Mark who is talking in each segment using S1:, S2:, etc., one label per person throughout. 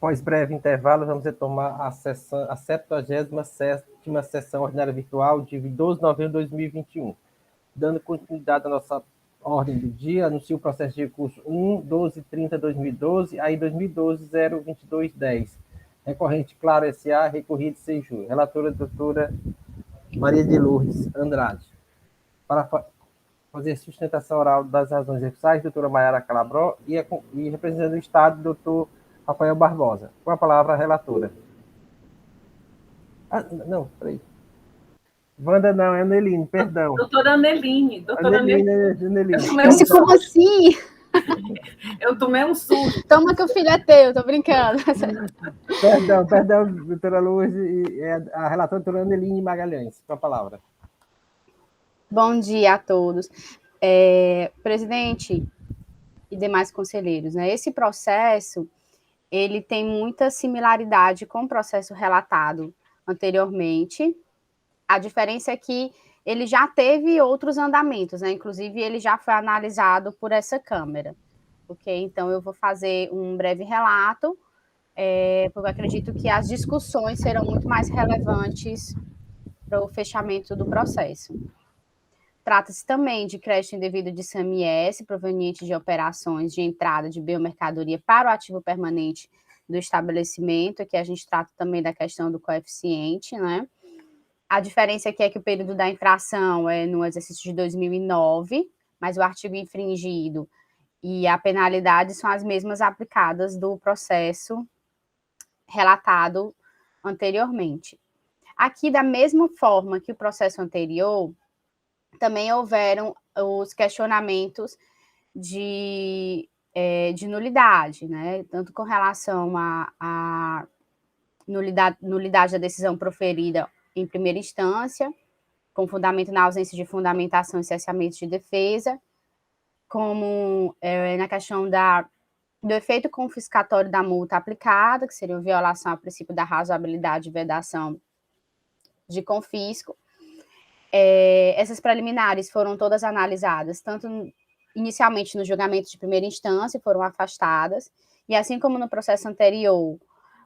S1: Após breve intervalo, vamos retomar a 77ª sessão ordinária virtual de 12 de novembro de 2021. Dando continuidade à nossa ordem do dia, anuncio o processo de recurso 1.1230/2012, aí 2012-02210. Recorrente Claro S.A., recorrido Seju. Relatora, doutora Maria de Lourdes Andrade. Para fazer sustentação oral das razões recursais, doutora Maiara Calabró, e representando o Estado, doutor Rafael Barbosa. Com a palavra, a relatora. Não, peraí. Wanda não, é Aneline, perdão.
S2: Doutora Aneline.
S1: Aneline.
S3: Como assim?
S2: Eu tomei um susto.
S3: Toma que o filho é teu, tô brincando.
S1: Perdão, doutora Lourdes, a relatora doutora Aneline Magalhães, com a palavra.
S3: Bom dia a todos. Presidente e demais conselheiros, né? Esse processo, ele tem muita similaridade com o processo relatado anteriormente. A diferença é que ele já teve outros andamentos, né? Inclusive, ele já foi analisado por essa Câmara. Ok? Então, eu vou fazer um breve relato, porque eu acredito que as discussões serão muito mais relevantes para o fechamento do processo. Trata-se também de crédito indevido de ICMS, proveniente de operações de entrada de biomercadoria para o ativo permanente do estabelecimento, aqui a gente trata também da questão do coeficiente, né? A diferença aqui é que o período da infração é no exercício de 2009, mas o artigo infringido e a penalidade são as mesmas aplicadas do processo relatado anteriormente. Aqui, da mesma forma que o processo anterior, também houveram os questionamentos de nulidade, né? Tanto com relação à nulidade da decisão proferida em primeira instância, com fundamento na ausência de fundamentação e cessamento de defesa, como na questão do efeito confiscatório da multa aplicada, que seria uma violação ao princípio da razoabilidade e vedação de confisco. Essas preliminares foram todas analisadas, tanto inicialmente no julgamento de primeira instância, foram afastadas, e assim como no processo anterior,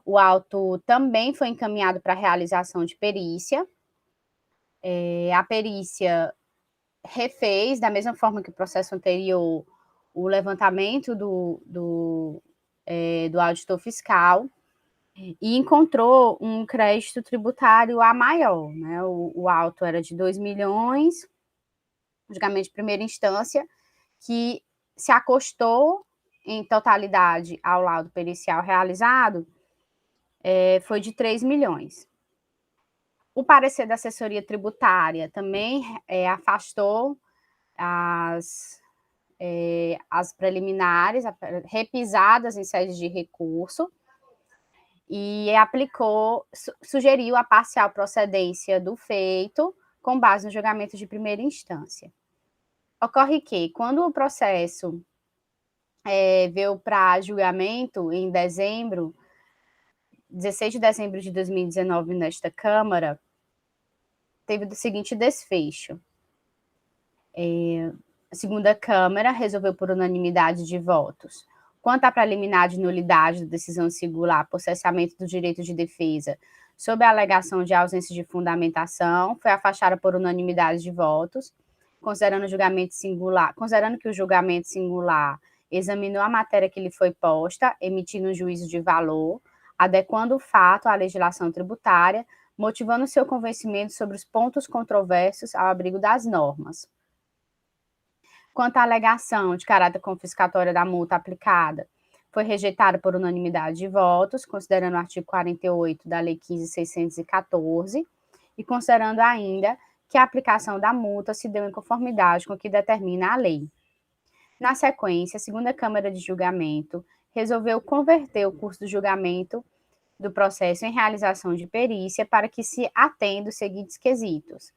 S3: o auto também foi encaminhado para a realização de perícia. A perícia refez, da mesma forma que o processo anterior, o levantamento do auditor fiscal, e encontrou um crédito tributário a maior, né? O auto era de 2 milhões, julgamento de primeira instância, que se acostou em totalidade ao laudo pericial realizado, foi de 3 milhões. O parecer da assessoria tributária também afastou as preliminares, repisadas em sede de recurso, e sugeriu a parcial procedência do feito com base no julgamento de primeira instância. Ocorre que, quando o processo veio para julgamento em 16 de dezembro de 2019, nesta Câmara, teve o seguinte desfecho. A segunda Câmara resolveu por unanimidade de votos. Quanto à preliminar de nulidade da decisão singular por cessamento do direito de defesa, sob a alegação de ausência de fundamentação, foi afastada por unanimidade de votos, considerando que o julgamento singular examinou a matéria que lhe foi posta, emitindo um juízo de valor, adequando o fato à legislação tributária, motivando seu convencimento sobre os pontos controversos ao abrigo das normas. Quanto à alegação de caráter confiscatório da multa aplicada, foi rejeitada por unanimidade de votos, considerando o artigo 48 da Lei 15.614, e considerando ainda que a aplicação da multa se deu em conformidade com o que determina a lei. Na sequência, a segunda Câmara de Julgamento resolveu converter o curso do julgamento do processo em realização de perícia para que se atenda os seguintes quesitos.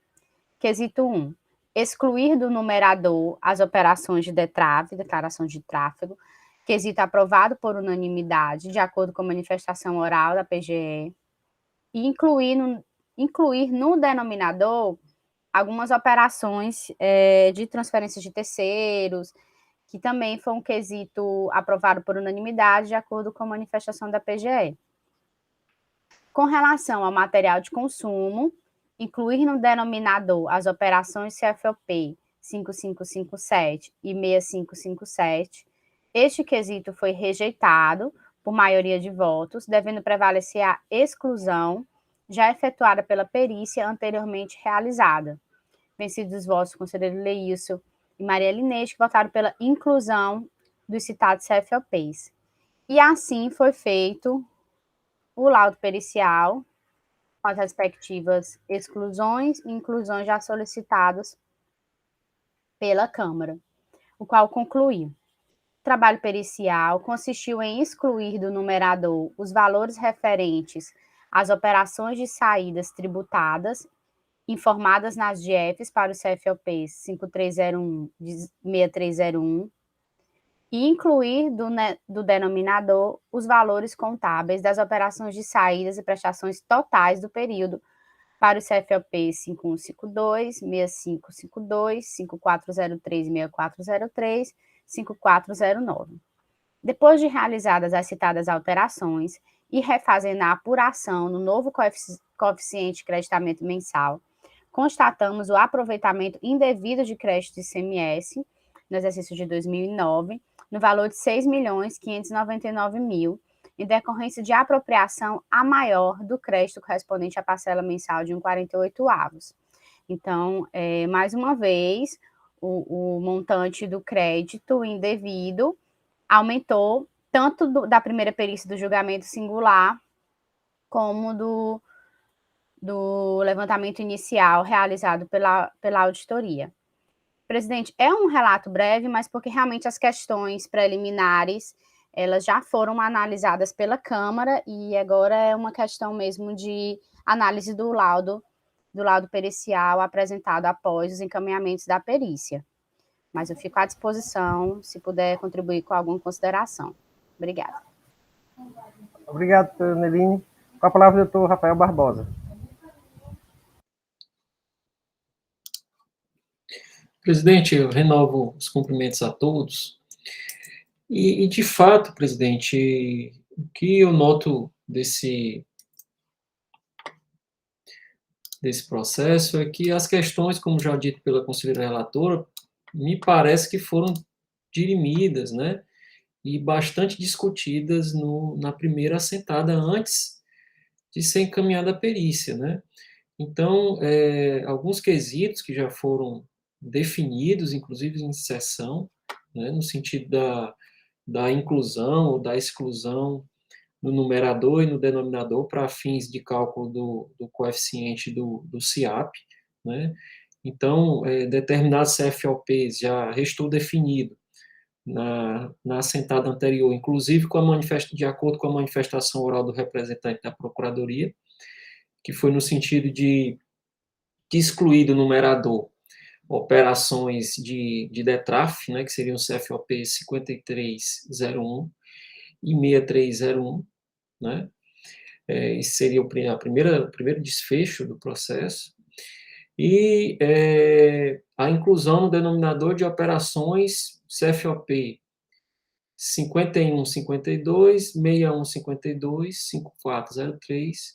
S3: Quesito 1. Excluir do numerador as operações de declaração de tráfego, quesito aprovado por unanimidade, de acordo com a manifestação oral da PGE, e incluir no denominador algumas operações de transferência de terceiros, que também foi um quesito aprovado por unanimidade, de acordo com a manifestação da PGE. Com relação ao material de consumo, incluir no denominador as operações CFOP 5557 e 6557, este quesito foi rejeitado por maioria de votos, devendo prevalecer a exclusão já efetuada pela perícia anteriormente realizada. Vencidos os votos do conselheiro Leilson e Maria Linete, que votaram pela inclusão dos citados CFOPs. E assim foi feito o laudo pericial, com as respectivas exclusões e inclusões já solicitadas pela Câmara, o qual concluiu. O trabalho pericial consistiu em excluir do numerador os valores referentes às operações de saídas tributadas informadas nas DIEFs para os CFOPs 5301 e 6301 e incluir do denominador os valores contábeis das operações de saídas e prestações totais do período para os CFOPs 5152, 6552, 5403 e 6403, 5409. Depois de realizadas as citadas alterações e refazendo a apuração no novo coeficiente de creditamento mensal, constatamos o aproveitamento indevido de crédito de ICMS no exercício de 2009, no valor de R$ 6.599.000, em decorrência de apropriação a maior do crédito correspondente à parcela mensal de 1,48 Então, mais uma vez, o montante do crédito indevido aumentou tanto da primeira perícia do julgamento singular, como do levantamento inicial realizado pela auditoria. Presidente, é um relato breve, mas porque realmente as questões preliminares, elas já foram analisadas pela Câmara e agora é uma questão mesmo de análise do laudo pericial apresentado após os encaminhamentos da perícia. Mas eu fico à disposição, se puder contribuir com alguma consideração. Obrigada.
S1: Obrigado, doutora Neline. Com a palavra, o doutor Rafael Barbosa.
S4: Presidente, eu renovo os cumprimentos a todos. E de fato, presidente, o que eu noto desse processo é que as questões, como já dito pela conselheira relatora, me parece que foram dirimidas, né, e bastante discutidas na primeira assentada antes de ser encaminhada a perícia, né. Então, alguns quesitos que já foram definidos, inclusive em sessão, né, no sentido da inclusão ou da exclusão no numerador e no denominador para fins de cálculo do coeficiente do CIAP, né? Então, determinados CFOPs já restou definido na assentada anterior, inclusive de acordo com a manifestação oral do representante da Procuradoria, que foi no sentido de excluir do numerador operações de DETRAF, né, que seriam o CFOP 5301 e 6301, né? Esse seria o primeiro desfecho do processo. E a inclusão no denominador de operações CFOP 5152, 6152, 5403,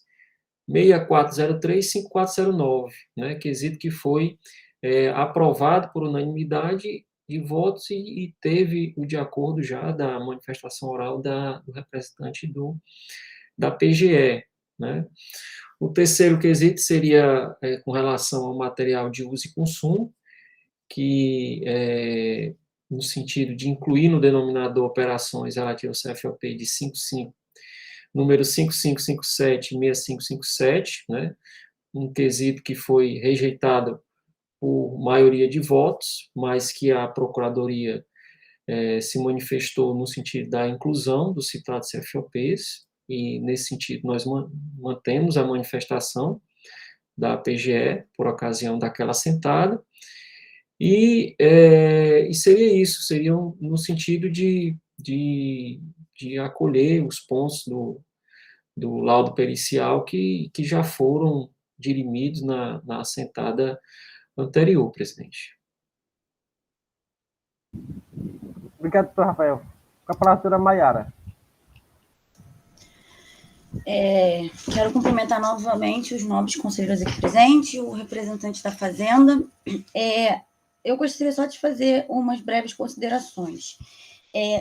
S4: 6403 e 5409, né? Quesito que foi aprovado por unanimidade de votos e teve o de acordo já da manifestação oral do representante da PGE, né? O terceiro quesito seria com relação ao material de uso e consumo, que no sentido de incluir no denominador operações relativas ao CFOP de 55, número 5557 e 6557, né? Um quesito que foi rejeitado por maioria de votos, mas que a Procuradoria se manifestou no sentido da inclusão dos citados CFOPs, e nesse sentido nós mantemos a manifestação da PGE por ocasião daquela assentada, e seria isso, seria no sentido de acolher os pontos do laudo pericial que já foram dirimidos na assentada anterior, presidente.
S1: Obrigado, doutor Rafael. Com a palavra, doutora Maiara.
S5: Quero cumprimentar novamente os nobres conselheiros aqui presentes, o representante da Fazenda. Eu gostaria só de fazer umas breves considerações.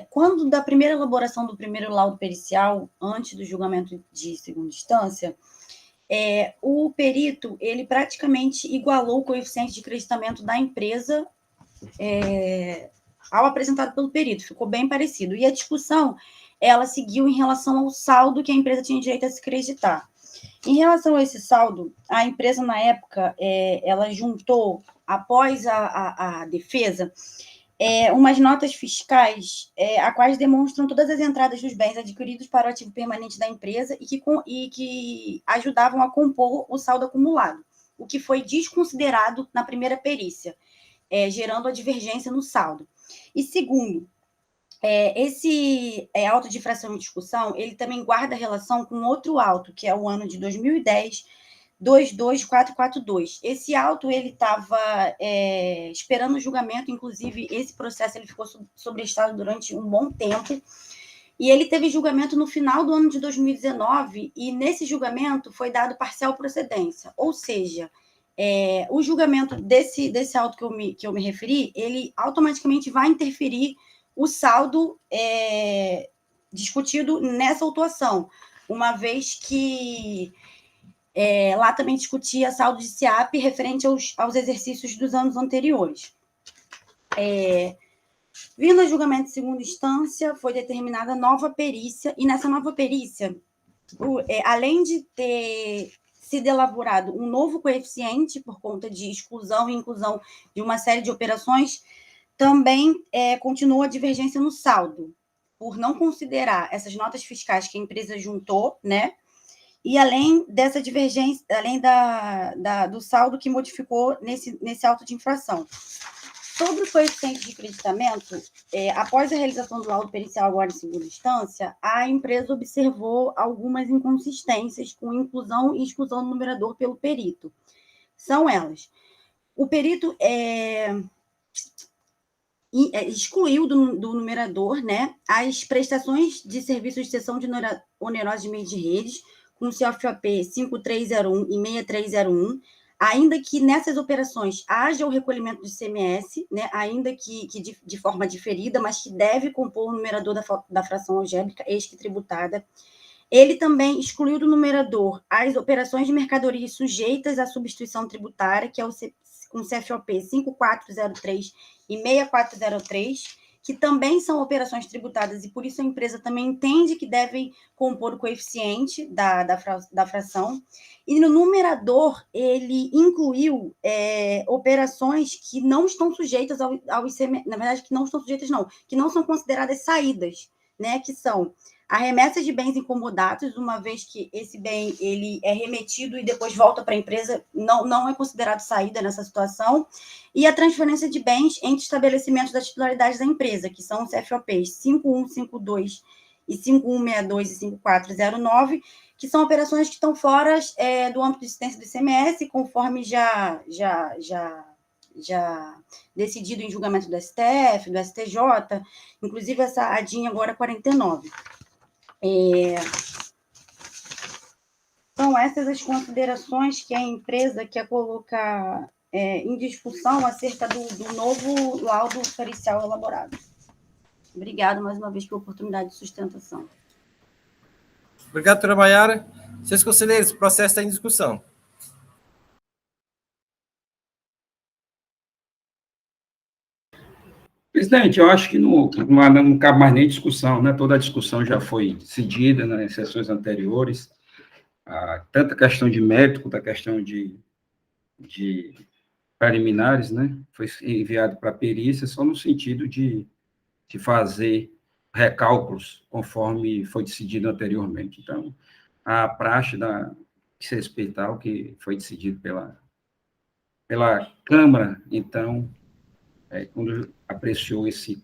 S5: Quando da primeira elaboração do primeiro laudo pericial, antes do julgamento de segunda instância, o perito ele praticamente igualou o coeficiente de creditamento da empresa ao apresentado pelo perito, ficou bem parecido. E a discussão ela seguiu em relação ao saldo que a empresa tinha direito a se creditar. Em relação a esse saldo, a empresa, na época, ela juntou, após a defesa, umas notas fiscais, a quais demonstram todas as entradas dos bens adquiridos para o ativo permanente da empresa e que ajudavam a compor o saldo acumulado, o que foi desconsiderado na primeira perícia, gerando a divergência no saldo. E segundo, esse auto de infração em discussão, ele também guarda relação com outro auto, que é o ano de 2010, 22442. Esse auto, ele estava esperando o julgamento, inclusive esse processo ele ficou sobrestado durante um bom tempo, e ele teve julgamento no final do ano de 2019, e nesse julgamento foi dado parcial procedência, ou seja, o julgamento desse auto que eu me referi, ele automaticamente vai interferir o saldo discutido nessa autuação, uma vez que lá também discutia saldo de SIAP referente aos exercícios dos anos anteriores. Vindo a julgamento de segunda instância, foi determinada nova perícia, e nessa nova perícia, além de ter sido elaborado um novo coeficiente por conta de exclusão e inclusão de uma série de operações, também continua a divergência no saldo, por não considerar essas notas fiscais que a empresa juntou, né? E além dessa divergência, além do saldo que modificou nesse auto de infração. Sobre o coeficiente de creditamento, após a realização do laudo pericial agora em segunda instância, a empresa observou algumas inconsistências com inclusão e exclusão do numerador pelo perito. São elas. O perito excluiu do numerador, né, as prestações de serviços de cessão de onerosa de meio de redes, com CFOP 5301 e 6301, ainda que nessas operações haja o recolhimento de ICMS, né, ainda que de forma diferida, mas que deve compor o numerador da fração algébrica tributada. Ele também excluiu do numerador as operações de mercadorias sujeitas à substituição tributária, que é com CFOP 5403 e 6403, que também são operações tributadas, e por isso a empresa também entende que devem compor o coeficiente da fração. E no numerador, ele incluiu operações que não estão sujeitas ao ICMS, na verdade, que não estão sujeitas, não, que não são consideradas saídas, né, que são a remessa de bens incomodados, uma vez que esse bem ele é remetido e depois volta para a empresa, não é considerado saída nessa situação, e a transferência de bens entre estabelecimentos da titularidade da empresa, que são os CFOPs 5152 e 5162 e 5409, que são operações que estão fora do âmbito de existência do ICMS, conforme já decidido em julgamento do STF, do STJ, inclusive essa ADIM agora 49. São essas as considerações que a empresa quer colocar em discussão acerca do novo laudo pericial elaborado. Obrigada mais uma vez pela oportunidade de sustentação.
S1: Obrigado, doutora Maiara. Senhores conselheiros, o processo está em discussão.
S6: Presidente, eu acho que não cabe mais nem discussão, né? Toda a discussão já foi decidida nas sessões anteriores, tanto a questão de mérito quanto a questão de preliminares, né? Foi enviado para a perícia só no sentido de fazer recálculos, conforme foi decidido anteriormente. Então, a praxe de se respeitar o que foi decidido pela Câmara, então, quando apreciou esse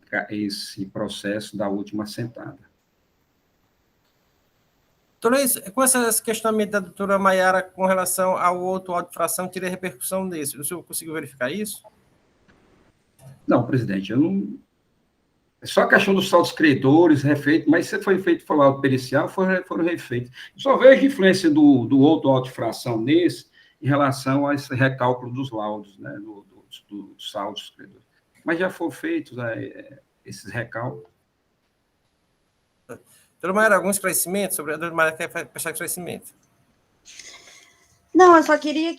S6: processo da última assentada.
S1: Doutor Luiz, com esse questionamento da doutora Maiara com relação ao outro auto de fração, tirei a repercussão desse. O senhor conseguiu verificar isso?
S6: Não, presidente, eu Só a questão dos saldos credores, refeito, mas se foi feito o laudo pericial, foram refeitos. Só vejo influência do outro auto de fração nesse, em relação a esse recálculo dos laudos, né, dos saldos credores. Mas já foram feitos esses recálculos.
S1: Doutora Mayara, algum esclarecimento sobre a doutora Mayara quer prestar esclarecimento?
S5: Não, eu só queria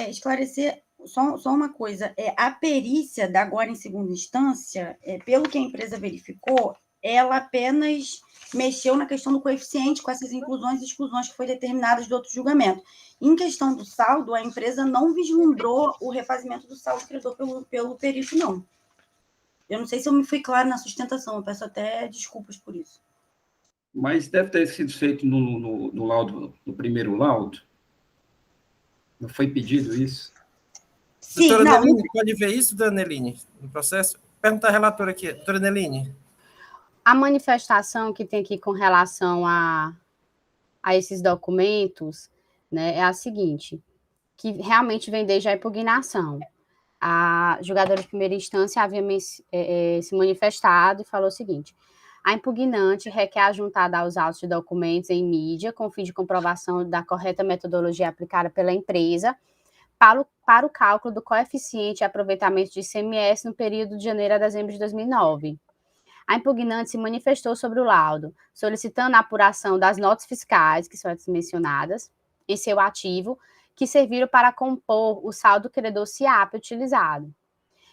S5: esclarecer só uma coisa. A perícia da agora em segunda instância, pelo que a empresa verificou, ela apenas mexeu na questão do coeficiente com essas inclusões e exclusões que foi determinadas do outro julgamento. Em questão do saldo, a empresa não vislumbrou o refazimento do saldo credor pelo perito, não. Eu não sei se eu me fui claro na sustentação, eu peço até desculpas por isso.
S6: Mas deve ter sido feito no laudo, no primeiro laudo? Não foi pedido isso?
S5: Sim,
S1: doutora
S5: não.
S1: Neline, pode ver isso, doutora Neline, no processo? Perguntar à relatora aqui, doutora Neline.
S3: A manifestação que tem aqui com relação a esses documentos, né, é a seguinte, que realmente vem desde a impugnação. A julgadora de primeira instância havia se manifestado e falou o seguinte: a impugnante requer a juntada aos autos de documentos em mídia, com fim de comprovação da correta metodologia aplicada pela empresa para o cálculo do coeficiente de aproveitamento de ICMS no período de janeiro a dezembro de 2009. A impugnante se manifestou sobre o laudo, solicitando a apuração das notas fiscais, que são as mencionadas, em seu ativo, que serviram para compor o saldo credor SIAP utilizado.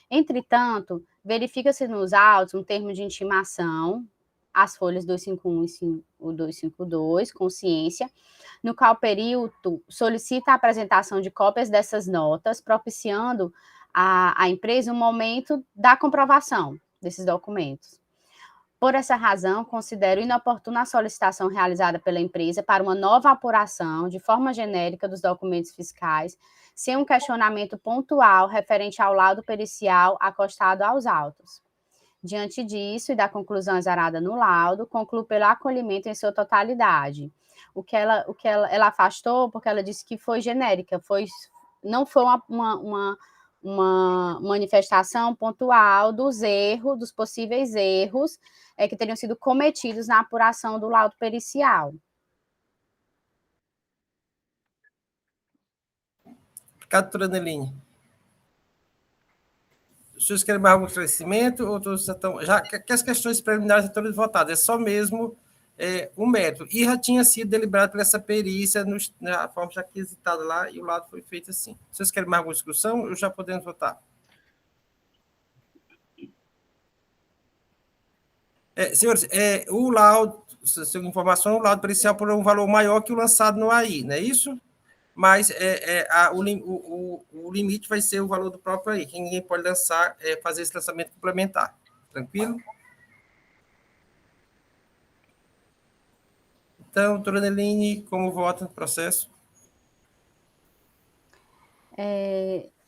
S3: Entretanto, verifica-se nos autos um termo de intimação, as folhas 251 e 252, consciência, no qual o perito solicita a apresentação de cópias dessas notas, propiciando à empresa um momento da comprovação desses documentos. Por essa razão, considero inoportuna a solicitação realizada pela empresa para uma nova apuração de forma genérica dos documentos fiscais, sem um questionamento pontual referente ao laudo pericial acostado aos autos. Diante disso e da conclusão exarada no laudo, concluo pelo acolhimento em sua totalidade. O que ela afastou, porque ela disse que foi genérica, não foi uma manifestação pontual dos possíveis erros que teriam sido cometidos na apuração do laudo pericial.
S1: Obrigado, doutora Neline. Os senhores querem mais algum esclarecimento? Ou todos já que as questões preliminares estão todas votadas, é só mesmo o mérito. E já tinha sido deliberado por essa perícia, na forma já requisitada lá, e o laudo foi feito assim. Se vocês querem mais alguma discussão, ou já podemos votar? Senhores, o laudo, segundo informação, o laudo pericial por um valor maior que o lançado no AI, não é isso? Mas o limite vai ser o valor do próprio AI, que ninguém pode fazer esse lançamento complementar. Tranquilo? Então, doutora Neline, como vota no processo?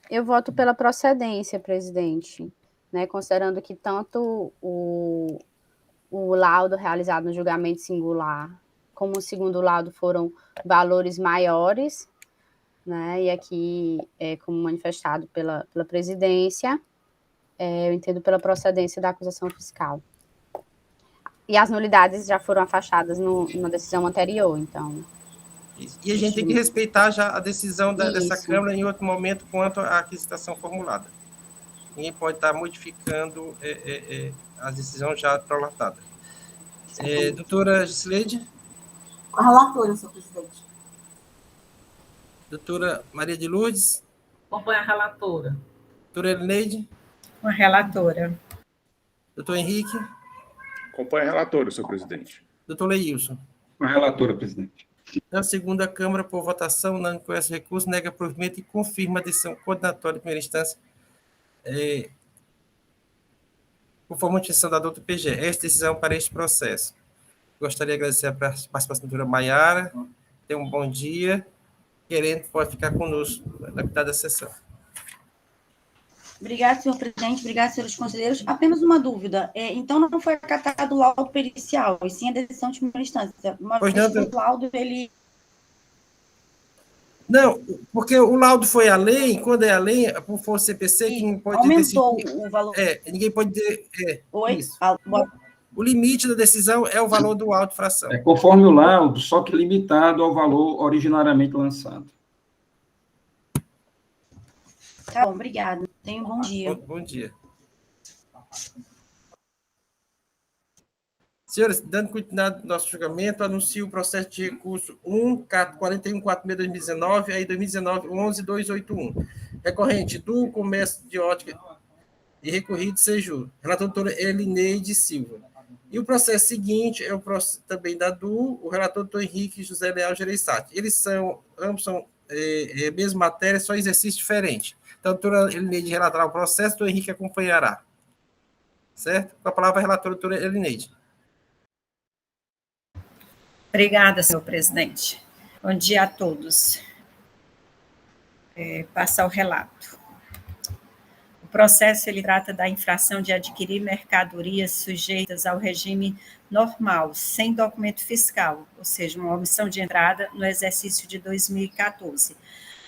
S3: Eu voto pela procedência, presidente, né, considerando que tanto o laudo realizado no julgamento singular como o segundo laudo foram valores maiores, né, e aqui, como manifestado pela presidência, eu entendo pela procedência da acusação fiscal. E as nulidades já foram afastadas na decisão anterior, então...
S1: E a gente tem que respeitar já a decisão dessa Câmara em outro momento quanto à aquisição formulada. Ninguém pode estar modificando a decisão já prolatada. Doutora Gisleide?
S2: Com a relatora, senhor presidente.
S1: Doutora Maria de Lourdes?
S2: Acompanha a relatora.
S1: Doutora Elineide?
S7: Com a relatora.
S1: Doutor Henrique?
S8: Acompanha a relatora, senhor presidente.
S1: Doutor Leilson?
S6: Com a relatora, presidente.
S1: Na segunda Câmara, por votação, não conhece o recurso, nega provimento e confirma a decisão condenatória de primeira instância conforme a decisão da doutora PG. Esta decisão para este processo. Gostaria de agradecer a participação da doutora Mayara. Tenha um bom dia. Querendo, pode ficar conosco na metade da sessão.
S5: Obrigada, senhor presidente. Obrigada, senhores conselheiros. Apenas uma dúvida. Então, não foi acatado o laudo pericial, e sim a decisão de primeira instância. Uma vez que o laudo, ele...
S1: Não, porque o laudo foi além, quando é além, por força CPC, quem pode
S5: aumentou
S1: decidir.
S5: o valor.
S1: Ninguém pode
S5: Oi?
S1: isso. O limite da decisão é o valor do auto fração.
S6: É conforme o laudo, só que limitado ao valor originariamente lançado.
S5: Tá bom, obrigada. Tenha um bom dia.
S1: Bom dia. Senhores, dando continuidade ao nosso julgamento, anuncio o processo de recurso 4146-2019, aí 2019-11281. Recorrente do Comércio de Ótica e recorrido Seju. Relator doutora Elineide Silva. E o processo seguinte é o processo também da DU, o relator doutor Henrique José Leal Gereissati. Ambos são a mesma matéria, só exercício diferente. Então, a doutora Elineide relatará o processo, o doutor Henrique acompanhará. Certo? Com a palavra, a relatora doutora Elineide.
S7: Obrigada, senhor presidente. Bom dia a todos. Passa ao relato. O processo ele trata da infração de adquirir mercadorias sujeitas ao regime normal, sem documento fiscal, ou seja, uma omissão de entrada no exercício de 2014,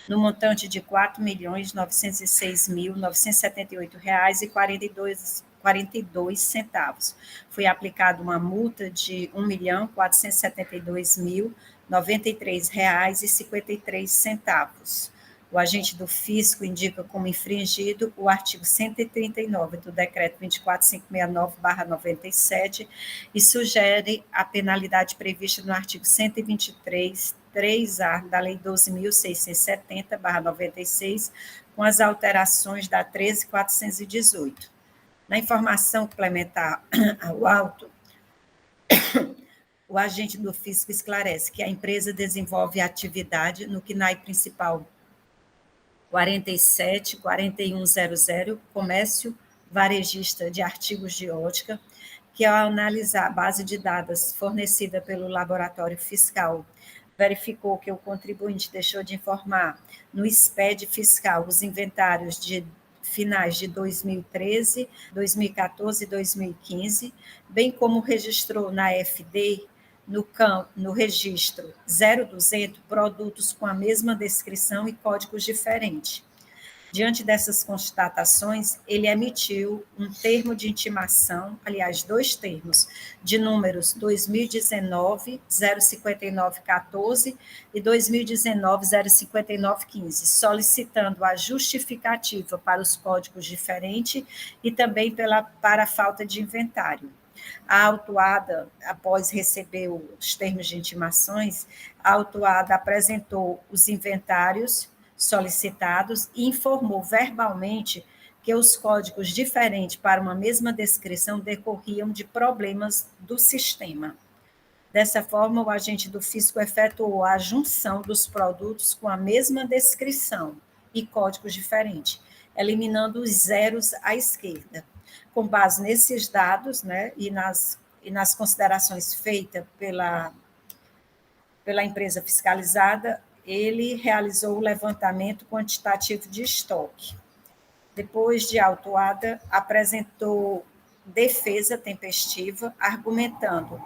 S7: no montante de R$ 4.906.978,42. Foi aplicada uma multa de R$ 1.472.093,53. O agente do fisco indica como infringido o artigo 139 do Decreto 24569/97 e sugere a penalidade prevista no artigo 123, 3A da Lei 12.670/96, com as alterações da 13.418. Na informação complementar ao auto, o agente do fisco esclarece que a empresa desenvolve atividade no CNAE principal 47-4100, comércio varejista de artigos de ótica, que ao analisar a base de dados fornecida pelo laboratório fiscal, verificou que o contribuinte deixou de informar no SPED fiscal os inventários de finais de 2013, 2014 e 2015, bem como registrou na FD, no registro 0200, produtos com a mesma descrição e códigos diferentes. Diante dessas constatações, ele emitiu um termo de intimação, aliás, 2 termos, de números 2019-05914 e 2019-05915, solicitando a justificativa para os códigos diferentes e também para a falta de inventário. A autuada, após receber os termos de intimações, a autuada apresentou os inventários solicitados e informou verbalmente que os códigos diferentes para uma mesma descrição decorriam de problemas do sistema. Dessa forma, o agente do fisco efetuou a junção dos produtos com a mesma descrição e códigos diferentes, eliminando os zeros à esquerda. Com base nesses dados, né, e nas considerações feitas pela empresa fiscalizada, ele realizou o levantamento quantitativo de estoque. Depois de autuada, apresentou defesa tempestiva, argumentando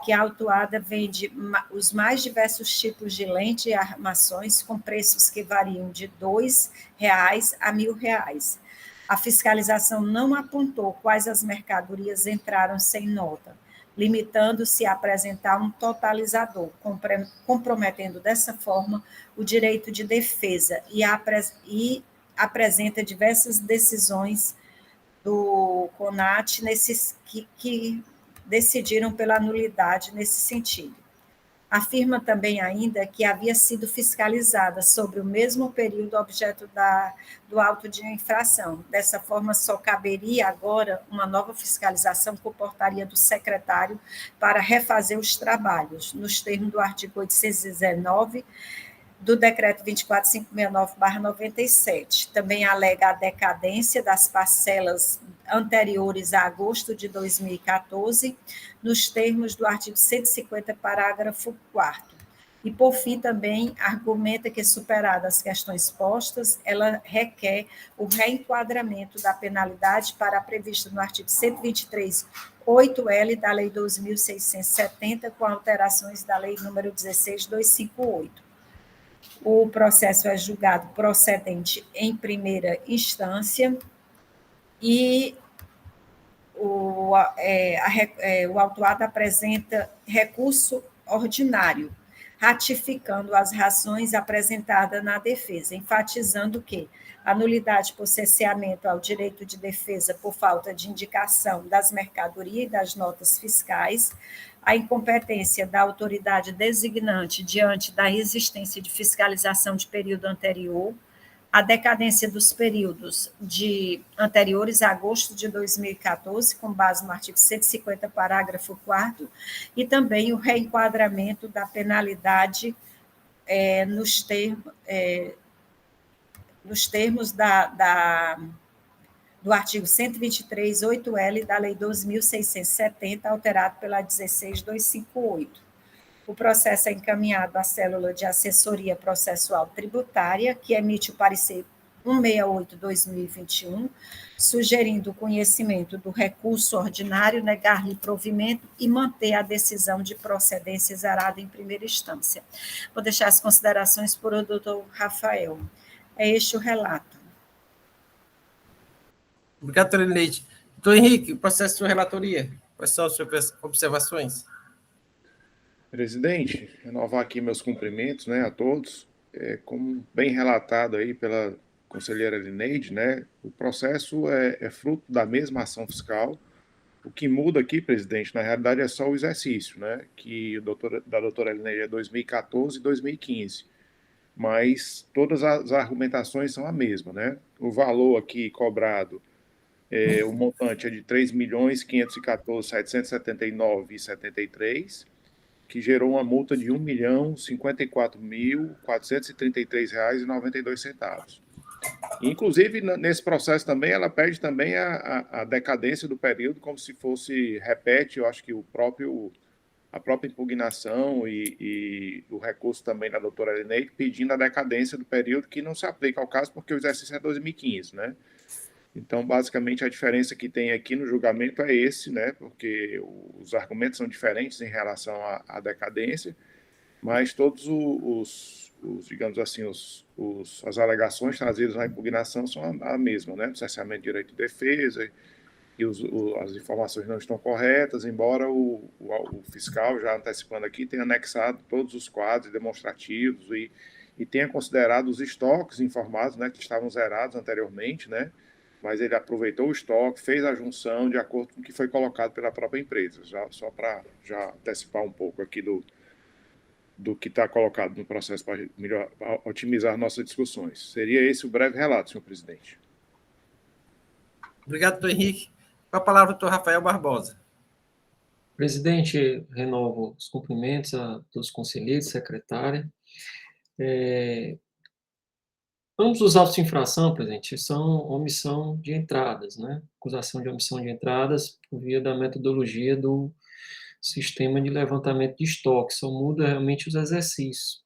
S7: que a autuada vende os mais diversos tipos de lente e armações com preços que variam de R$ 2 a R$ 1.000. A fiscalização não apontou quais as mercadorias entraram sem nota, limitando-se a apresentar um totalizador, comprometendo dessa forma o direito de defesa e apresenta diversas decisões do CONAT que decidiram pela nulidade nesse sentido. Afirma também ainda que havia sido fiscalizada sobre o mesmo período objeto do auto de infração. Dessa forma, só caberia agora uma nova fiscalização por portaria do secretário para refazer os trabalhos, nos termos do artigo 819 do Decreto 24569/97. Também alega a decadência das parcelas anteriores a agosto de 2014, nos termos do artigo 150, parágrafo 4º. E, por fim, também argumenta que, superadas as questões postas, ela requer o reenquadramento da penalidade para a prevista no artigo 123, 8L da Lei 12.670, com alterações da Lei número 16.258. O processo é julgado procedente em primeira instância e o autuado apresenta recurso ordinário, ratificando as razões apresentadas na defesa, enfatizando que a nulidade por cesseamento ao direito de defesa por falta de indicação das mercadorias e das notas fiscais, a incompetência da autoridade designante diante da existência de fiscalização de período anterior, a decadência dos períodos anteriores a agosto de 2014, com base no artigo 150, parágrafo 4º, e também o reenquadramento da penalidade nos termos do artigo 123, 8L da Lei 2.670, alterado pela 16.258. O processo é encaminhado à célula de assessoria processual tributária, que emite o parecer 168/2021, sugerindo o conhecimento do recurso ordinário, negar-lhe provimento e manter a decisão de procedência exarada em primeira instância. Vou deixar as considerações para o doutor Rafael. É este o relato.
S1: Obrigado, doutor Elineide. Doutor Henrique, o processo de relatoria. Quais são as suas observações?
S8: Presidente, renovar aqui meus cumprimentos, né, a todos. Como bem relatado aí pela conselheira Elineide, né, o processo é fruto da mesma ação fiscal. O que muda aqui, presidente, na realidade é só o exercício, né, que da doutora Elineide é 2014 e 2015. Mas todas as argumentações são a mesma, né? O valor aqui cobrado, o montante é de R$ 3.514.779,73, que gerou uma multa de R$ 1.054.433,92. Inclusive, nesse processo também, ela pede também a decadência do período, como se fosse, repete, eu acho que a própria impugnação e o recurso também da doutora Elineide, pedindo a decadência do período, que não se aplica ao caso, porque o exercício é 2015, né? Então, basicamente, a diferença que tem aqui no julgamento é esse, né? Porque os argumentos são diferentes em relação à decadência, mas todos digamos assim, as alegações trazidas na impugnação são a mesma, né? O cesseamento de direito de defesa e as informações não estão corretas, embora o fiscal, já antecipando aqui, tenha anexado todos os quadros demonstrativos e tenha considerado os estoques informados, né, que estavam zerados anteriormente, né? Mas ele aproveitou o estoque, fez a junção de acordo com o que foi colocado pela própria empresa, só para já antecipar um pouco aqui do que está colocado no processo para otimizar nossas discussões. Seria esse o breve relato, senhor presidente.
S1: Obrigado, doutor Henrique. Com a palavra, doutor Rafael Barbosa.
S4: Presidente, renovo os cumprimentos a todos os conselheiros, secretária. Ambos os autos de infração, presidente, são omissão de entradas, né? Acusação de omissão de entradas por via da metodologia do sistema de levantamento de estoque, só muda realmente os exercícios.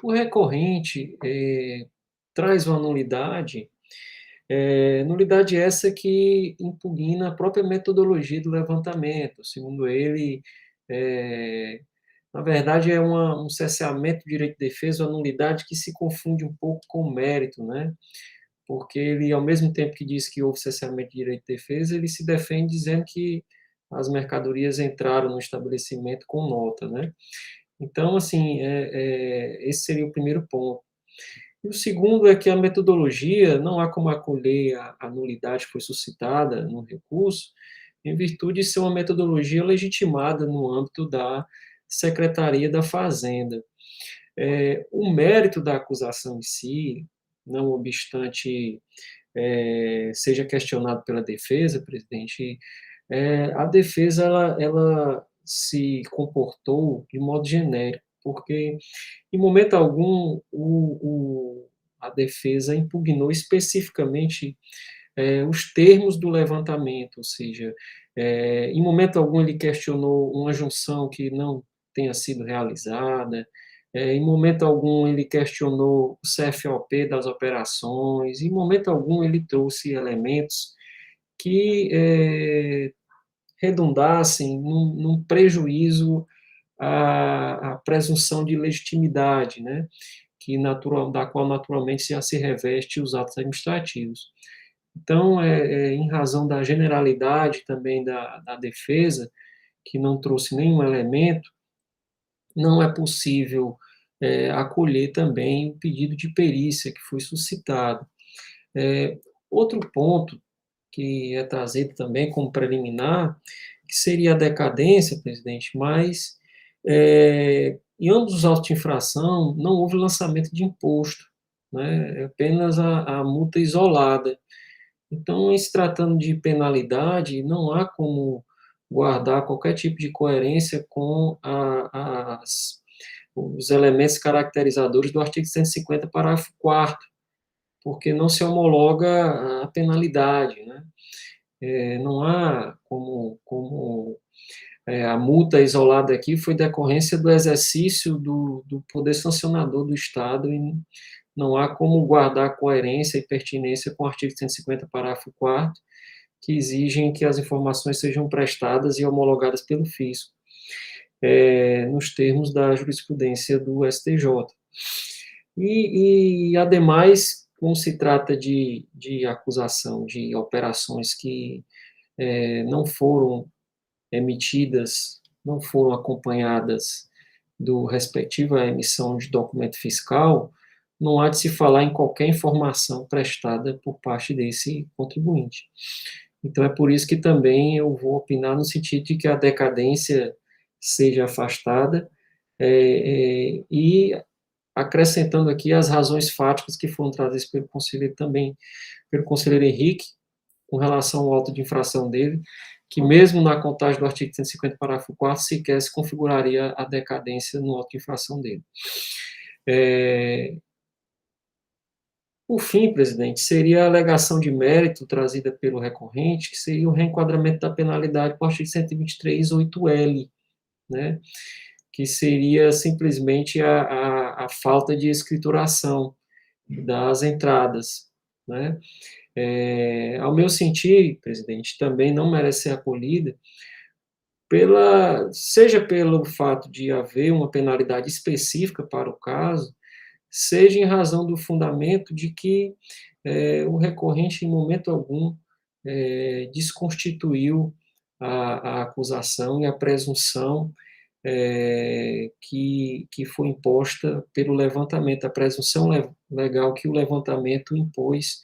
S4: O recorrente traz uma nulidade, nulidade essa que impugna a própria metodologia do levantamento. Segundo ele, na verdade, é um cesseamento de direito de defesa, uma nulidade que se confunde um pouco com o mérito, né? Porque ele, ao mesmo tempo que diz que houve cesseamento de direito de defesa, ele se defende dizendo que as mercadorias entraram no estabelecimento com nota, né? Então, assim, esse seria o primeiro ponto. E o segundo é que a metodologia, não há como acolher a nulidade que foi suscitada no recurso, em virtude de ser uma metodologia legitimada no âmbito da Secretaria da Fazenda. O mérito da acusação em si, não obstante seja questionado pela defesa, presidente, a defesa ela se comportou de modo genérico, porque em momento algum a defesa impugnou especificamente os termos do levantamento, ou seja, em momento algum ele questionou uma junção que não tenha sido realizada, em momento algum ele questionou o CFOP das operações, em momento algum ele trouxe elementos que redundassem num prejuízo a presunção de legitimidade, né, da qual naturalmente se reveste os atos administrativos. Então, em razão da generalidade também da defesa, que não trouxe nenhum elemento, não é possível acolher também o pedido de perícia que foi suscitado. Outro ponto que é trazido também como preliminar, que seria a decadência, presidente, mas em ambos os autos de infração não houve lançamento de imposto, né, é apenas a multa isolada. Então, em se tratando de penalidade, não há como guardar qualquer tipo de coerência com os elementos caracterizadores do artigo 150, parágrafo 4º, porque não se homologa a penalidade, né? Não há como a multa isolada aqui foi decorrência do exercício do poder sancionador do Estado e não há como guardar coerência e pertinência com o artigo 150, parágrafo 4º, que exigem que as informações sejam prestadas e homologadas pelo fisco, nos termos da jurisprudência do STJ. E ademais, como se trata de acusação de operações que não foram emitidas, não foram acompanhadas do respectiva emissão de documento fiscal, não há de se falar em qualquer informação prestada por parte desse contribuinte. Então, é por isso que também eu vou opinar no sentido de que a decadência seja afastada e acrescentando aqui as razões fáticas que foram trazidas pelo conselheiro também, pelo conselheiro Henrique, com relação ao auto de infração dele, que mesmo na contagem do artigo 150, parágrafo 4º, sequer se configuraria a decadência no auto de infração dele. Por fim, presidente, seria a alegação de mérito trazida pelo recorrente, que seria o reenquadramento da penalidade com o artigo 123, 8L, né, que seria simplesmente a falta de escrituração das entradas, né. Ao meu sentir, presidente, também não merece ser acolhida, seja pelo fato de haver uma penalidade específica para o caso, seja em razão do fundamento de que o recorrente, em momento algum, desconstituiu a acusação e a presunção que foi imposta pelo levantamento, a presunção legal que o levantamento impôs,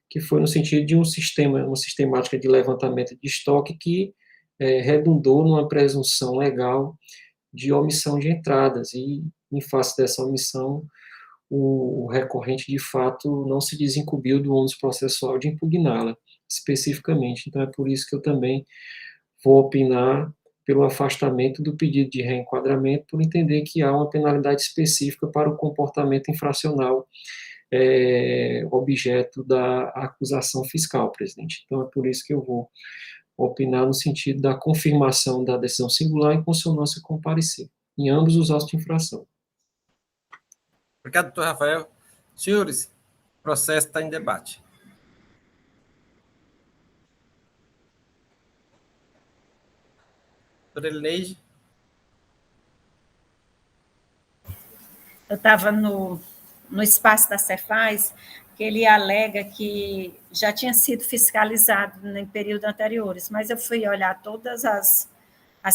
S4: que foi no sentido de uma sistemática de levantamento de estoque que redundou numa presunção legal de omissão de entradas, e, em face dessa omissão, o recorrente, de fato, não se desincumbiu do ônus processual de impugná-la, especificamente. Então, é por isso que eu também vou opinar pelo afastamento do pedido de reenquadramento, por entender que há uma penalidade específica para o comportamento infracional objeto da acusação fiscal, presidente. Então, é por isso que eu vou opinar no sentido da confirmação da decisão singular em consonância com o parecer, em ambos os autos de infração.
S1: Obrigado, doutor Rafael. Senhores, o processo está em debate. Doutora Elineide?
S7: Eu estava no espaço da Cefaz, que ele alega que já tinha sido fiscalizado em períodos anteriores, mas eu fui olhar todas as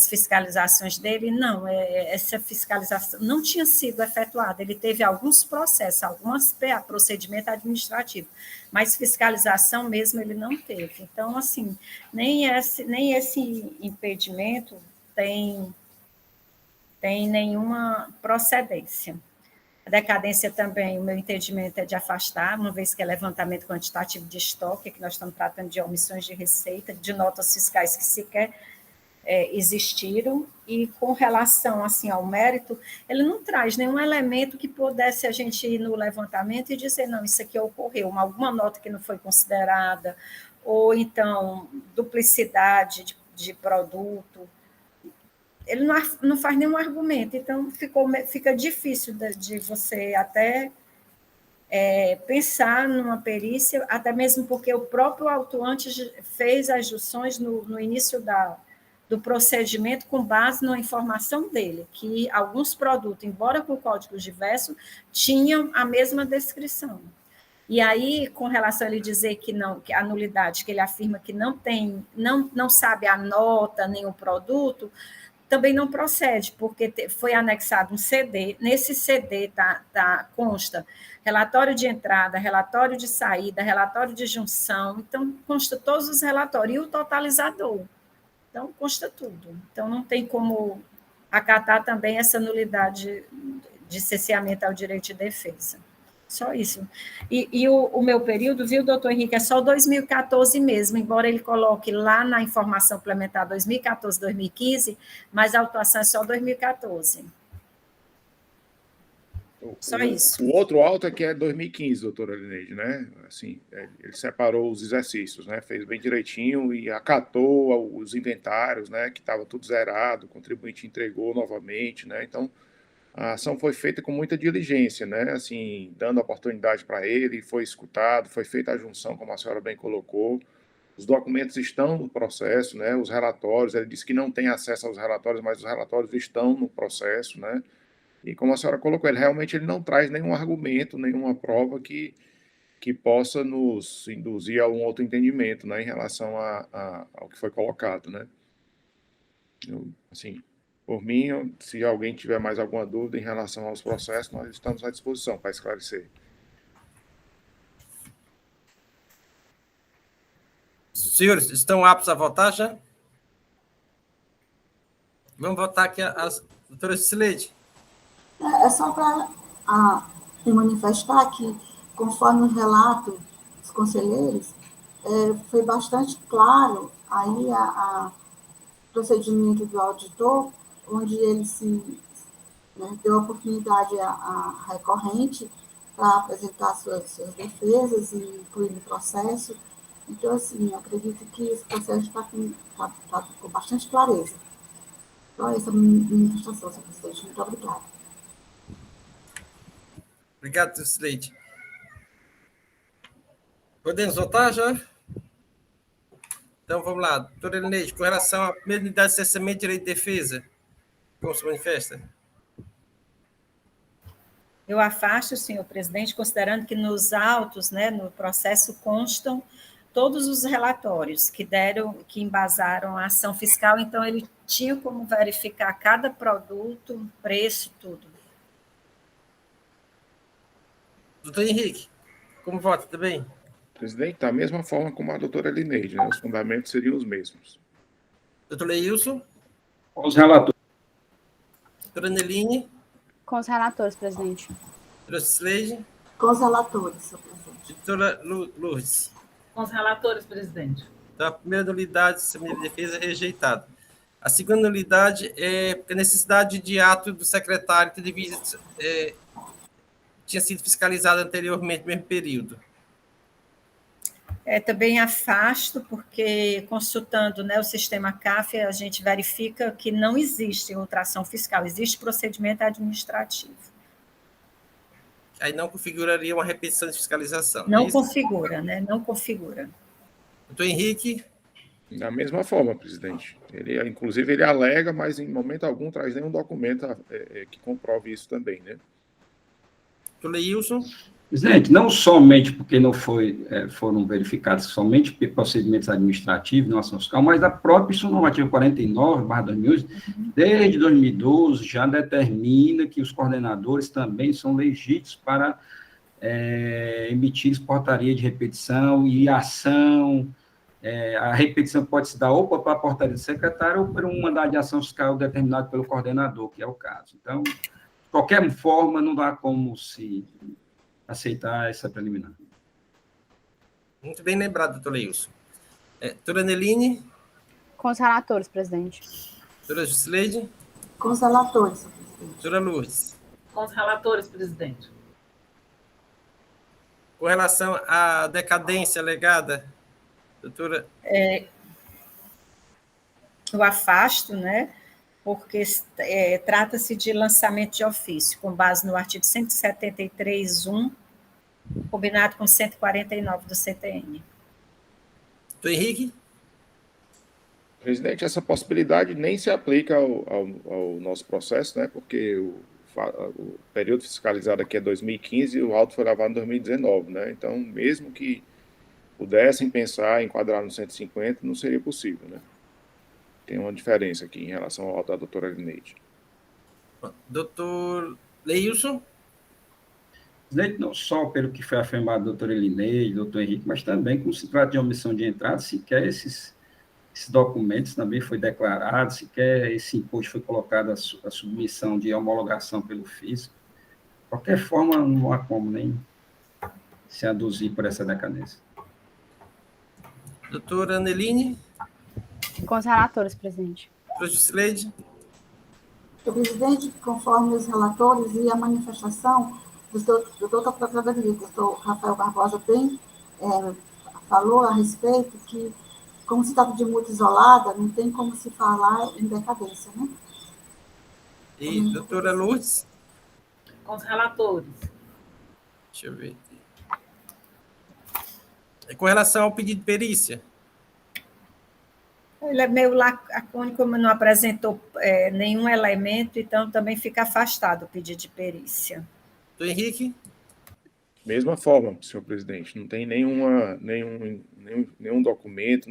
S7: fiscalizações dele, não, essa fiscalização não tinha sido efetuada, ele teve alguns processos, alguns procedimento administrativo, mas fiscalização mesmo ele não teve. Então, assim, nem esse impedimento tem nenhuma procedência. A decadência também, o meu entendimento é de afastar, uma vez que é levantamento quantitativo de estoque, que nós estamos tratando de omissões de receita, de notas fiscais que sequer existiram, e com relação assim, ao mérito, ele não traz nenhum elemento que pudesse a gente ir no levantamento e dizer, não, isso aqui ocorreu, alguma nota que não foi considerada, ou então duplicidade de produto. Ele não faz nenhum argumento, então fica difícil de você até pensar numa perícia, até mesmo porque o próprio autuante fez as junções no início do procedimento com base na informação dele, que alguns produtos, embora com códigos diversos, tinham a mesma descrição. E aí, com relação a ele dizer que não, que a nulidade, que ele afirma que não tem, não sabe a nota nem o produto, também não procede, porque foi anexado um CD, nesse CD consta relatório de entrada, relatório de saída, relatório de junção, então consta todos os relatórios, e o totalizador, então consta tudo. Então não tem como acatar também essa nulidade de cerceamento ao direito de defesa. Só isso. E o meu período, viu, doutor Henrique, é só 2014 mesmo, embora ele coloque lá na informação complementar 2014, 2015, mas a autuação é só 2014. Só isso.
S8: O outro auto é que é 2015, doutora Lineide, né? Assim, ele separou os exercícios, né? Fez bem direitinho e acatou os inventários, né? Que estava tudo zerado, o contribuinte entregou novamente, né? Então, a ação foi feita com muita diligência, né? Assim, dando oportunidade para ele, foi escutado, foi feita a junção, como a senhora bem colocou. Os documentos estão no processo, né? Os relatórios, ele disse que não tem acesso aos relatórios, mas os relatórios estão no processo, né? E como a senhora colocou, ele realmente não traz nenhum argumento, nenhuma prova que possa nos induzir a um outro entendimento, né? Em relação ao que foi colocado, né? Assim, por mim, se alguém tiver mais alguma dúvida em relação aos processos, nós estamos à disposição para esclarecer.
S9: Senhores, estão aptos a votar já? Vamos votar aqui as doutora Cileide.
S2: É só para me manifestar que, conforme o relato dos conselheiros, foi bastante claro aí o procedimento do auditor, onde ele deu oportunidade à recorrente para apresentar suas defesas e incluir no processo. Então, assim, acredito que esse processo está com bastante clareza. Então, essa é a minha manifestação, senhor presidente. Muito obrigada.
S9: Obrigado, doutora Cileide. Podemos votar já? Então, vamos lá. Doutora Lineide, com relação à primeira unidade de cessamento de direito de defesa, como se manifesta?
S7: Eu afasto, senhor presidente, considerando que nos autos, né, no processo, constam todos os relatórios que embasaram a ação fiscal, então ele tinha como verificar cada produto, preço, tudo.
S9: Doutor Henrique, como vota também?
S8: Presidente, da mesma forma como a doutora Lineide, né? Os fundamentos seriam os mesmos.
S9: Doutor Leilson?
S6: Com os relatores.
S9: Doutora Neline?
S3: Com os relatores, presidente.
S9: Doutora Cileide?
S2: Com os relatores, senhor presidente.
S9: Doutora Lourdes?
S2: Com os relatores, presidente.
S9: Então, a primeira nulidade de cessamento de defesa é rejeitada. A segunda nulidade é a necessidade de ato do secretário que tinha sido fiscalizado anteriormente no mesmo período.
S7: Também afasto, porque consultando, né, o sistema CAF, a gente verifica que não existe ultração fiscal, existe procedimento administrativo.
S9: Aí não configuraria uma repetição de fiscalização.
S7: Não configura, né? Não configura.
S9: Doutor Henrique?
S8: Da mesma forma, presidente. Inclusive, ele alega, mas em momento algum traz nenhum documento que comprove isso também, né?
S9: Doutor Leilson?
S6: Presidente, não somente porque não foram verificados somente procedimentos administrativos, não ação fiscal, mas a própria normativa 49/2011, desde 2012, já determina que os coordenadores também são legítimos para emitir portaria de repetição e ação. A repetição pode se dar ou para a portaria do secretário ou por um mandado de ação fiscal determinado pelo coordenador, que é o caso. Então, de qualquer forma, não dá como se aceitar essa preliminar.
S9: Muito bem lembrado, doutor Leilson. Doutora Neline?
S3: Com os relatores, presidente.
S9: Doutora Jusileide?
S2: Com os relatores, senhor presidente.
S9: Doutora Lourdes?
S2: Com os relatores, presidente.
S9: Com relação à decadência alegada, doutora?
S7: Eu afasto, né? Porque trata-se de lançamento de ofício, com base no artigo 173.1, combinado com 149 do CTN.
S9: Doutor Henrique?
S8: Presidente, essa possibilidade nem se aplica ao nosso processo, né? Porque o período fiscalizado aqui é 2015 e o auto foi lavado em 2019, né? Então, mesmo que pudessem pensar em enquadrar no 150, não seria possível, né? Tem uma diferença aqui em relação ao auto da doutora Lineide.
S9: Doutor Leilson?
S6: Presidente, não só pelo que foi afirmado do doutor Elineide, doutor Henrique, mas também, como se trata de omissão de entrada, sequer esses documentos também foi declarado, sequer esse imposto foi colocado à submissão de homologação pelo fisco. De qualquer forma, não há como nem se aduzir por essa decadência.
S9: Doutora Aneline?
S3: Com os relatores, presidente.
S9: Doutora Jusileide?
S2: O presidente, conforme os relatores e a manifestação do doutor Procuradoria, o doutor Rafael Barbosa bem falou a respeito que, como se trata de multa isolada, não tem como se falar em decadência, né?
S9: E doutora Lourdes?
S10: Com os relatores.
S9: Deixa eu ver aqui. Com relação ao pedido de perícia?
S7: Ele é meio lacônico, como não apresentou nenhum elemento, então também fica afastado o pedido de perícia.
S9: Doutor Henrique?
S8: Mesma forma, senhor presidente, não tem nenhum documento,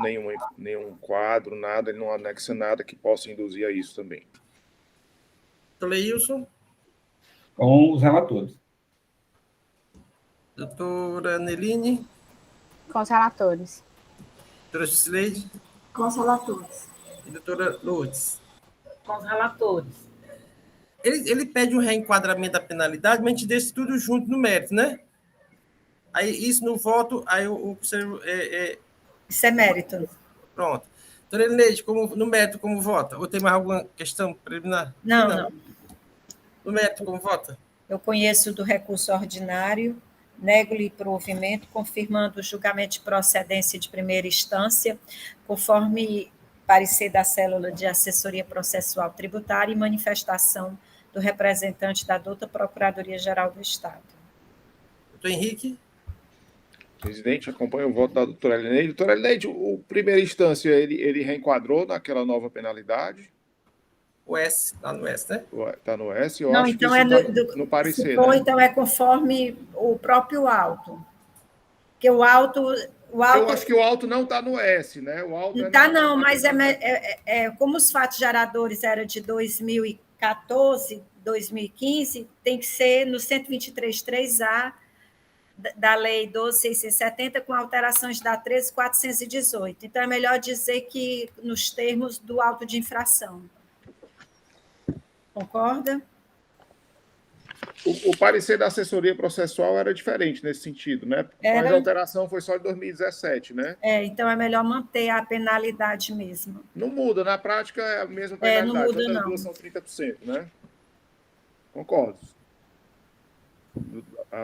S8: nenhum quadro, nada, ele não anexa nada que possa induzir a isso também.
S9: Doutor Leilson?
S6: Com os relatores.
S9: Doutora Aneline?
S3: Com os relatores.
S9: Doutora Jusileide?
S2: Com os relatores.
S9: E doutora Lourdes?
S10: Com os relatores.
S9: Ele pede um reenquadramento da penalidade, mas a gente deixa tudo junto no mérito, né? Aí, isso no voto, aí o conselheiro...
S7: Isso é mérito.
S9: Pronto. Doutora Elineide, no mérito, como vota? Ou tem mais alguma questão preliminar?
S7: Não.
S9: No mérito, como vota?
S7: Eu conheço do recurso ordinário, nego-lhe provimento, confirmando o julgamento de procedência de primeira instância, conforme parecer da célula de assessoria processual tributária e manifestação do representante da douta Procuradoria-Geral do Estado.
S9: Doutor Henrique?
S8: Presidente, acompanha o voto da doutora Elineide. Doutora Elineide, o primeira instância, ele reenquadrou naquela nova penalidade?
S9: O S, está no S, né?
S8: Está no S, eu
S7: Não,
S8: acho
S7: então
S8: que isso tá no parecer,
S7: for,
S8: né?
S7: então é conforme o próprio auto. Porque o auto...
S8: Eu acho que o auto não está no S, né? O auto
S7: não, mas como os fatos geradores eram de 2014, 2015, tem que ser no 123.3A da Lei 12.670, com alterações da 13.418. Então, é melhor dizer que nos termos do auto de infração. Concorda?
S8: O parecer da assessoria processual era diferente nesse sentido, né? Mas a alteração foi só de 2017, né?
S7: Então é melhor manter a penalidade mesmo.
S8: Não muda, na prática é a mesma penalidade.
S7: Não muda,
S8: todas
S7: não.
S8: as duas são 30%, né? Concordo.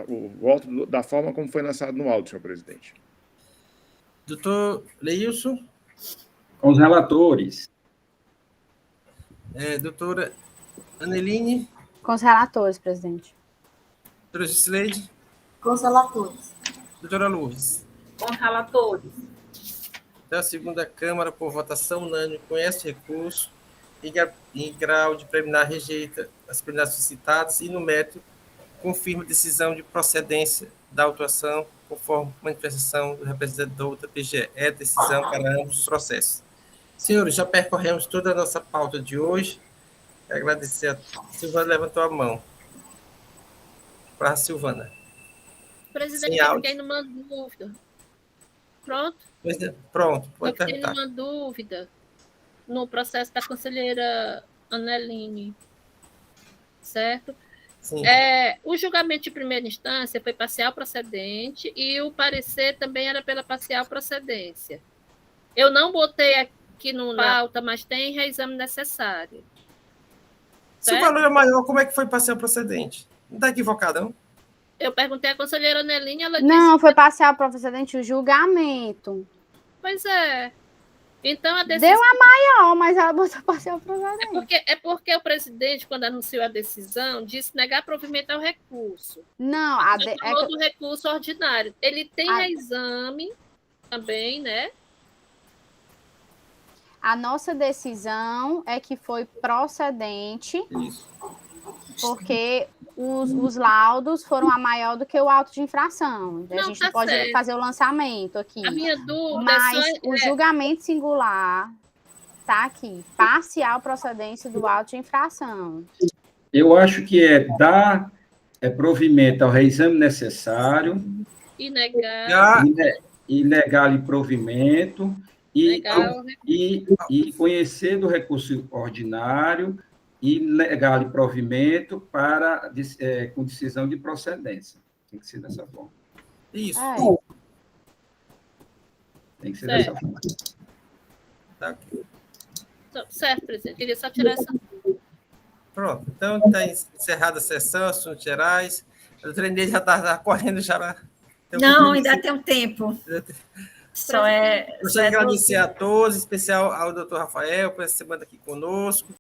S8: O voto da forma como foi lançado no áudio, senhor presidente.
S9: Doutor Leilson?
S6: Com os relatores.
S9: Doutora Aneline?
S3: Com os relatores, presidente.
S9: Doutora Jusileide?
S2: Com os relatores.
S9: Doutora Lourdes?
S10: Com os relatores.
S9: Da segunda Câmara, por votação unânime, conhece o recurso, em grau de preliminar rejeita as preliminares suscitadas e, no mérito, confirma a decisão de procedência da autuação, conforme manifestação do representante da PGE. É decisão para ambos os processos. Senhores, já percorremos toda a nossa pauta de hoje. Quero agradecer a Silvana, levantou a mão. Para a Silvana.
S11: Presidente, eu fiquei numa dúvida. Pronto?
S9: Pronto, pode
S11: eu fiquei
S9: perguntar.
S11: numa dúvida no processo da conselheira Aneline, certo?
S9: Sim.
S11: O julgamento de primeira instância foi parcial procedente e o parecer também era pela parcial procedência. Eu não botei aqui no pauta, mas tem reexame necessário.
S9: Se o valor é maior, como é que foi parcial procedente? Não está equivocado, não?
S11: Eu perguntei à conselheira Aneline, ela disse...
S3: Não, foi parcial procedente o julgamento.
S11: Pois é. Então, a decisão...
S3: Deu a maior, mas ela botou parcial procedente.
S11: É porque o presidente, quando anunciou a decisão, disse negar provimento ao recurso.
S3: Não,
S11: falou do recurso ordinário. Ele tem reexame também, né?
S3: A nossa decisão é que foi procedente,
S9: Isso.
S3: porque os laudos foram a maior do que o auto de infração. A
S11: Não,
S3: gente
S11: tá
S3: pode
S11: certo.
S3: fazer o lançamento aqui.
S11: A minha dúvida
S3: Mas
S11: é
S3: o julgamento singular está aqui, parcial procedência do auto de infração.
S6: Eu acho que é dar provimento ao reexame necessário,
S11: e negar,
S6: e negar-lhe provimento,
S11: negar
S6: e conhecer do recurso ordinário e negar-lhe provimento com decisão de procedência. Tem que ser dessa forma.
S9: Isso.
S6: Tem que ser
S11: Certo.
S6: dessa forma.
S9: Tá aqui.
S11: certo, presidente. Queria só tirar essa.
S9: Pronto. Então, está encerrada a sessão, assuntos gerais. A doutora Inês já está correndo já.
S7: Não, ainda tem um tempo.
S9: Gostaria de agradecer a todos, em especial ao doutor Rafael, por essa semana aqui conosco.